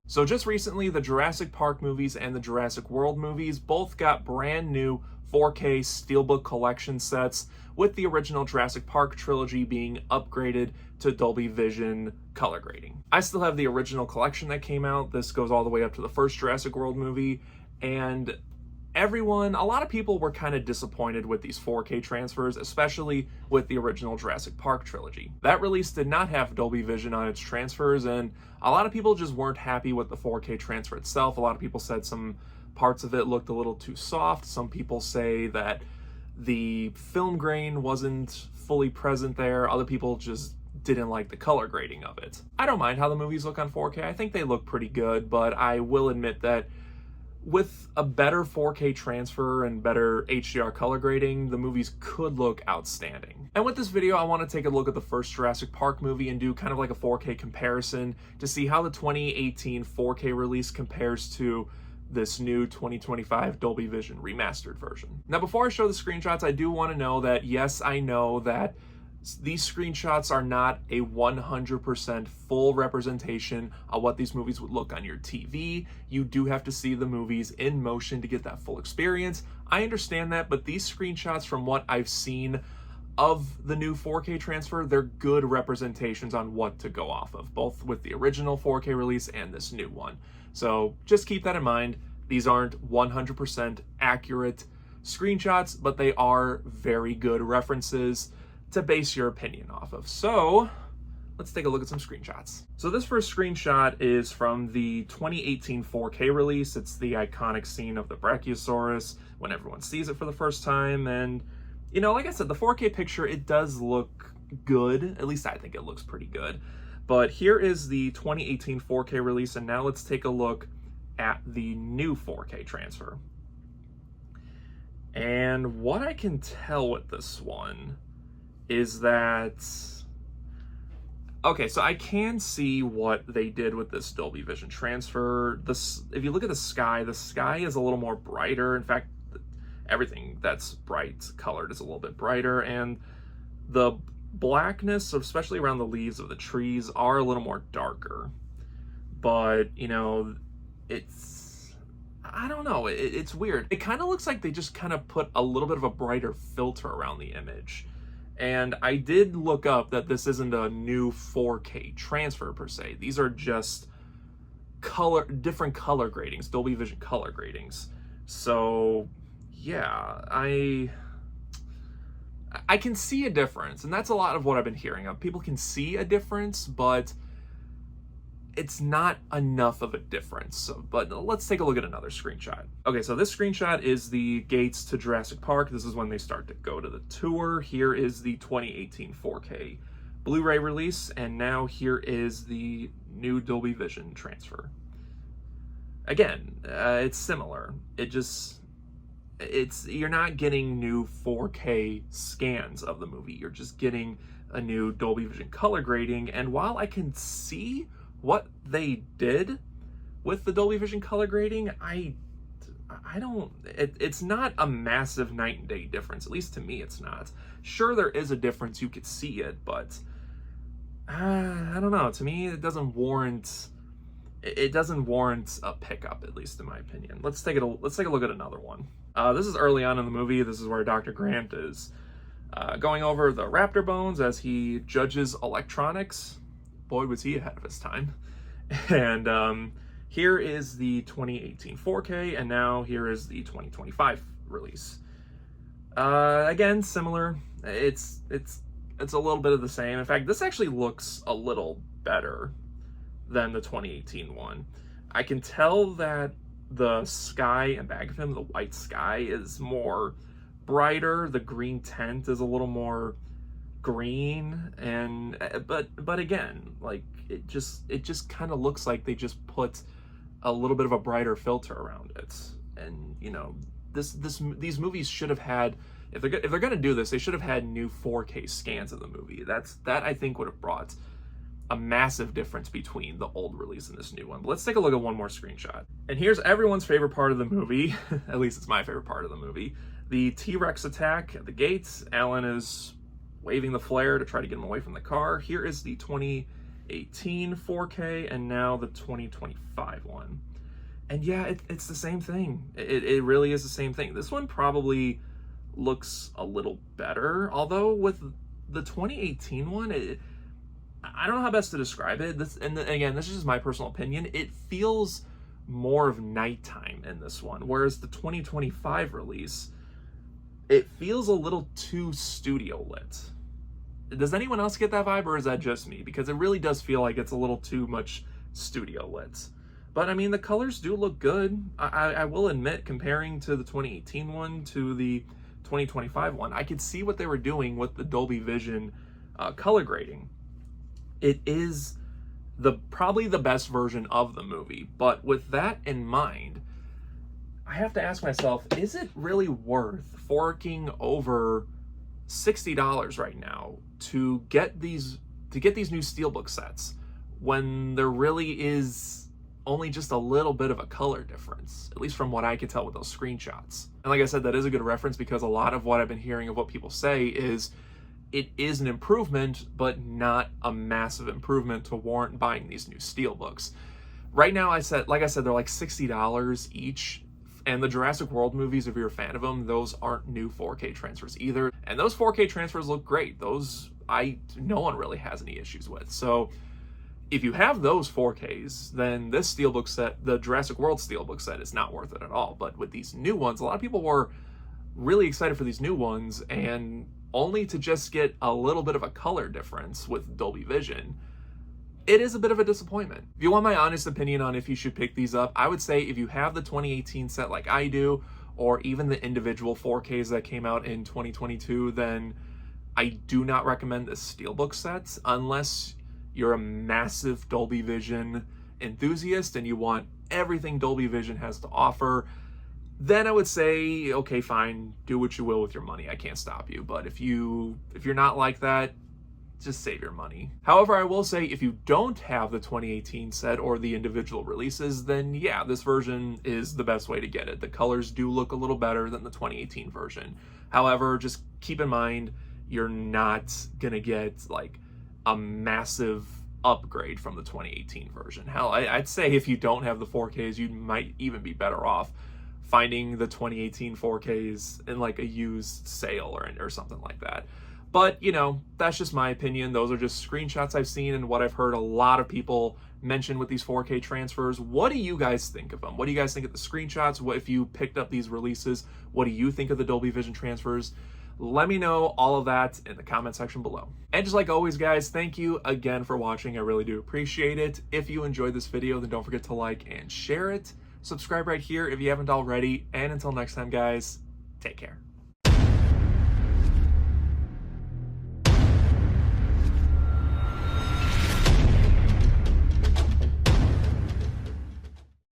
So just recently, the Jurassic Park movies and the Jurassic World movies both got brand new 4K Steelbook collection sets, with the original Jurassic Park trilogy being upgraded to Dolby Vision color grading. I still have the original collection that came out. This goes all the way up to the first Jurassic World movie, and a lot of people were kind of disappointed with these 4K transfers, especially with the original Jurassic Park trilogy. That release did not have Dolby Vision on its transfers, and a lot of people just weren't happy with the 4K transfer itself. A lot of people said some parts of it looked a little too soft. Some people say that the film grain wasn't fully present there. Other people just didn't like the color grading of it. I don't mind how the movies look on 4K. I think they look pretty good, but I will admit that with a better 4K transfer and better HDR color grading, the movies could look outstanding. And with this video, I want to take a look at the first Jurassic Park movie and do kind of like a 4K comparison to see how the 2018 4K release compares to this new 2025 Dolby Vision remastered version. Now, before I show the screenshots, I do want to know that, yes, I know that these screenshots are not a 100% full representation of what these movies would look on your TV. You do have to see the movies in motion to get that full experience. I understand that, but these screenshots, from what I've seen of the new 4K transfer, they're good representations on what to go off of, both with the original 4K release and this new one. So just keep that in mind. These aren't 100% accurate screenshots, but they are very good references to base your opinion off of. So let's take a look at some screenshots. So this first screenshot is from the 2018 4K release. It's the iconic scene of the Brachiosaurus when everyone sees it for the first time. And, you know, like I said, the 4K picture, it does look good. At least I think it looks pretty good. But here is the 2018 4K release, and now let's take a look at the new 4K transfer. And what I can tell with this one is that, okay, so I can see what they did with this Dolby Vision transfer. If you look at the sky is a little more brighter. In fact, everything that's bright colored is a little bit brighter, and the blackness, especially around the leaves of the trees, are a little more darker. But, you know, I don't know, it's weird. It kind of looks like they just kind of put a little bit of a brighter filter around the image. And I did look up that this isn't a new 4K transfer per se. These are just different color gradings, Dolby Vision color gradings. So yeah, I can see a difference, and that's a lot of what I've been hearing of. People can see a difference, but it's not enough of a difference. But let's take a look at another screenshot. Okay, so this screenshot is the gates to Jurassic Park. This is when they start to go to the tour. Here is the 2018 4K Blu-ray release, and now here is the new Dolby Vision transfer. Again, it's similar. You're not getting new 4K scans of the movie. You're just getting a new Dolby Vision color grading. And while I can see what they did with the Dolby Vision color grading, it's not a massive night and day difference. At least to me, it's not. Sure, there is a difference. You could see it, but I don't know. To me, it doesn't warrant a pickup, at least in my opinion. Let's take a look at another one. This is early on in the movie. This is where Dr. Grant is going over the Raptor bones as he judges electronics. Boy, was he ahead of his time. And here is the 2018 4K, and now here is the 2025 release. Again, similar. It's a little bit of the same. In fact, this actually looks a little better than the 2018 one. I can tell that the sky in back of him, the white sky, is more brighter. The green tint is a little more green, and but again, like it just kind of looks like they just put a little bit of a brighter filter around it. And you know, these movies should have had, if they're gonna do this, they should have had new 4K scans of the movie. That I think would have brought a massive difference between the old release and this new one. But let's take a look at one more screenshot. And here's everyone's favorite part of the movie. At least it's my favorite part of the movie. The T-Rex attack at the gates. Alan is waving the flare to try to get him away from the car. Here is the 2018 2018 4K and now the 2025 one. And yeah, it's the same thing. It really is the same thing. This one probably looks a little better, although with the 2018 one, I don't know how best to describe it. Again, this is just my personal opinion. It feels more of nighttime in this one, whereas the 2025 release, it feels a little too studio lit. Does anyone else get that vibe, or is that just me? Because it really does feel like it's a little too much studio lit. But I mean, the colors do look good. I will admit, comparing to the 2018 one to the 2025 one, I could see what they were doing with the Dolby Vision color grading. It is probably the best version of the movie, but with that in mind, I have to ask myself, is it really worth forking over $60 right now to get these new Steelbook sets when there really is only just a little bit of a color difference, at least from what I could tell with those screenshots? And like I said, that is a good reference because a lot of what I've been hearing of what people say is it is an improvement, but not a massive improvement to warrant buying these new Steelbooks. Right now, like I said, they're like $60 each. And the Jurassic World movies, if you're a fan of them, those aren't new 4K transfers either. And those 4K transfers look great. Those no one really has any issues with. So if you have those 4Ks, then this Steelbook set, the Jurassic World Steelbook set, is not worth it at all. But with these new ones, a lot of people were really excited for these new ones, and only to just get a little bit of a color difference with Dolby Vision, it is a bit of a disappointment. If you want my honest opinion on if you should pick these up, I would say if you have the 2018 set like I do, or even the individual 4Ks that came out in 2022, then I do not recommend the Steelbook sets unless you're a massive Dolby Vision enthusiast and you want everything Dolby Vision has to offer. Then I would say, okay, fine, do what you will with your money. I can't stop you. But if you're not like that, just save your money. However, I will say if you don't have the 2018 set or the individual releases, then yeah, this version is the best way to get it. The colors do look a little better than the 2018 version. However, just keep in mind, you're not gonna get like a massive upgrade from the 2018 version. Hell, I'd say if you don't have the 4Ks, you might even be better off finding the 2018 4Ks in like a used sale or something like that. But, you know, that's just my opinion. Those are just screenshots I've seen and what I've heard a lot of people mention with these 4K transfers. What do you guys think of them? What do you guys think of the screenshots? What if you picked up these releases? What do you think of the Dolby Vision transfers? Let me know all of that in the comment section below. And just like always, guys, thank you again for watching. I really do appreciate it. If you enjoyed this video, then don't forget to like and share it. Subscribe right here if you haven't already. And until next time, guys, take care.